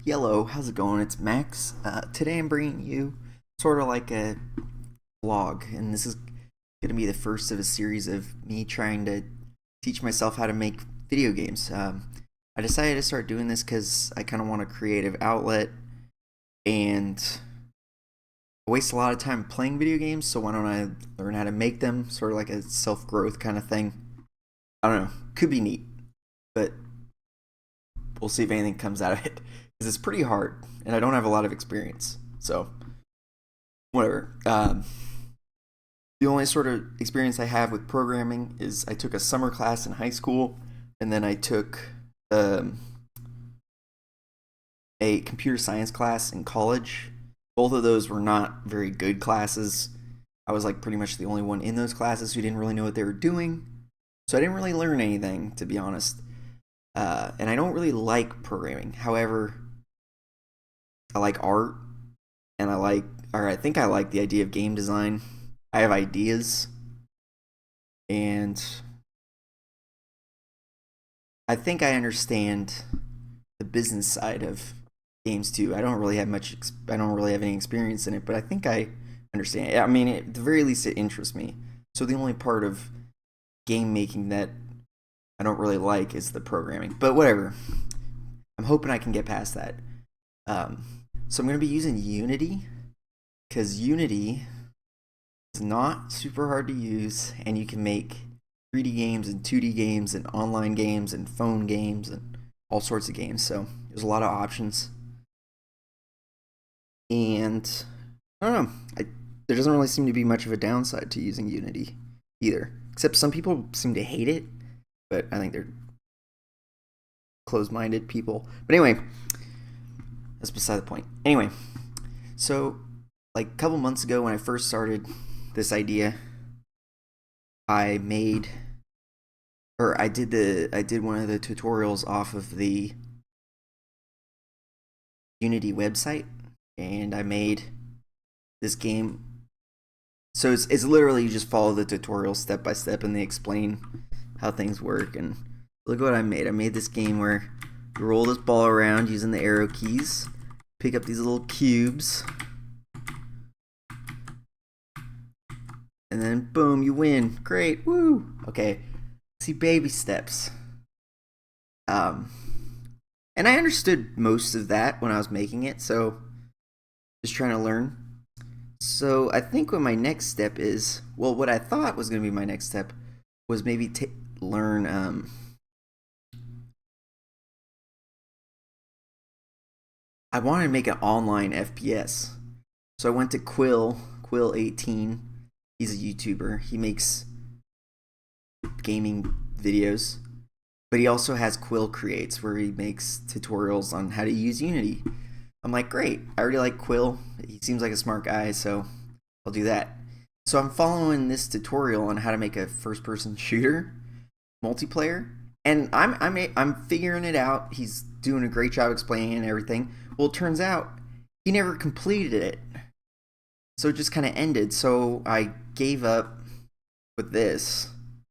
Yellow, how's it going? It's Max. Today I'm bringing you sort of like a vlog, and this is going to be the first of a series of me trying to teach myself how to make video games. I decided to start doing this because I kind of want a creative outlet, and I waste a lot of time playing video games, so why don't I learn how to make them? Sort of like a self growth kind of thing. I don't know, could be neat, but we'll see if anything comes out of it because it's pretty hard and I don't have a lot of experience. So whatever. The only sort of experience I have with programming is I took a summer class in high school, and then I took um, a computer science class in college. Both of those were not very good classes. I was like pretty much the only one in those classes who didn't really know what they were doing. So I didn't really learn anything, to be honest. And I don't really like programming. However, I like art, and I think I like the idea of game design. I have ideas, and I think I understand the business side of games too. I don't really have any experience in it, but I think I understand. I mean, at the very least, it interests me. So the only part of game making that I don't really like is the programming. But whatever. I'm hoping I can get past that. Um, so I'm going to be using Unity because Unity is not super hard to use, and you can make 3D games and 2D games and online games and phone games and all sorts of games. So there's a lot of options. And I don't know. There doesn't really seem to be much of a downside to using Unity either. Except some people seem to hate it, but I think they're closed-minded people. But anyway, that's beside the point. Anyway, so like a couple months ago when I first started this idea, I made or I did one of the tutorials off of the Unity website, and I made this game. So it's literally you just follow the tutorial step by step, and they explain how things work. And look what I made. I made this game where you roll this ball around using the arrow keys, pick up these little cubes, and then boom, you win. Great, woo. Okay, see, baby steps. Um, and I understood most of that when I was making it, so just trying to learn. So I think what my next step is, well, what I thought was going to be my next step was maybe learn. I wanted to make an online FPS, so I went to Quill18. He's a YouTuber. He makes gaming videos, but he also has Quill Creates where he makes tutorials on how to use Unity. I'm like, great. I already like Quill. He seems like a smart guy, so I'll do that. So I'm following this tutorial on how to make a first-person shooter multiplayer, and I'm figuring it out. He's doing a great job explaining it and everything. Well, it turns out he never completed it, so it just kind of ended. So I gave up with this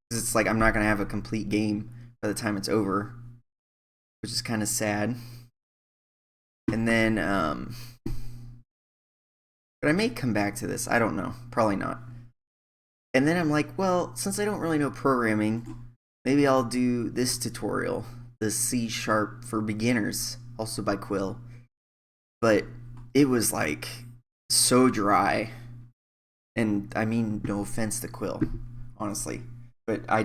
because it's like I'm not gonna have a complete game by the time it's over, which is kind of sad. And then, but I may come back to this. I don't know. Probably not. And then I'm like, well, since I don't really know programming, maybe I'll do this tutorial, the C Sharp for beginners, also by Quill. But it was like so dry. And I mean, no offense to Quill, honestly. But I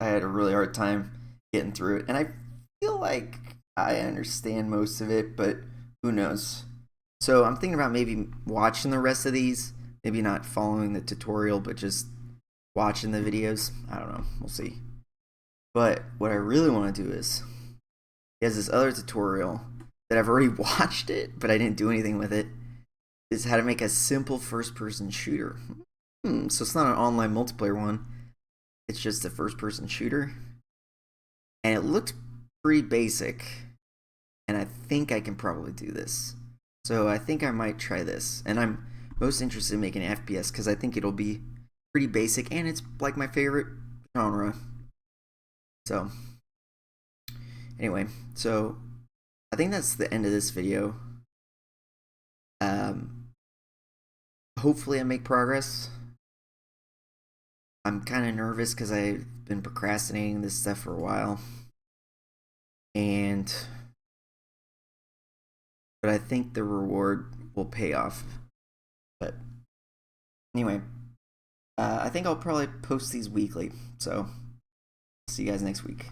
had a really hard time getting through it. And I feel like I understand most of it, but who knows? So I'm thinking about maybe watching the rest of these. Maybe not following the tutorial, but just watching the videos. I don't know. We'll see. But what I really want to do is he has this other tutorial that I've already watched it, but I didn't do anything with it. Is how to make a simple first-person shooter. So it's not an online multiplayer one. It's just a first-person shooter, and it looked pretty basic. And I think I can probably do this. So I think I might try this. And I'm most interested in making FPS because I think it'll be pretty basic, and it's like my favorite genre. So anyway, so I think that's the end of this video. Hopefully I make progress. I'm kind of nervous because I've been procrastinating this stuff for a while. But I think the reward will pay off. But anyway, I think I'll probably post these weekly. So see you guys next week.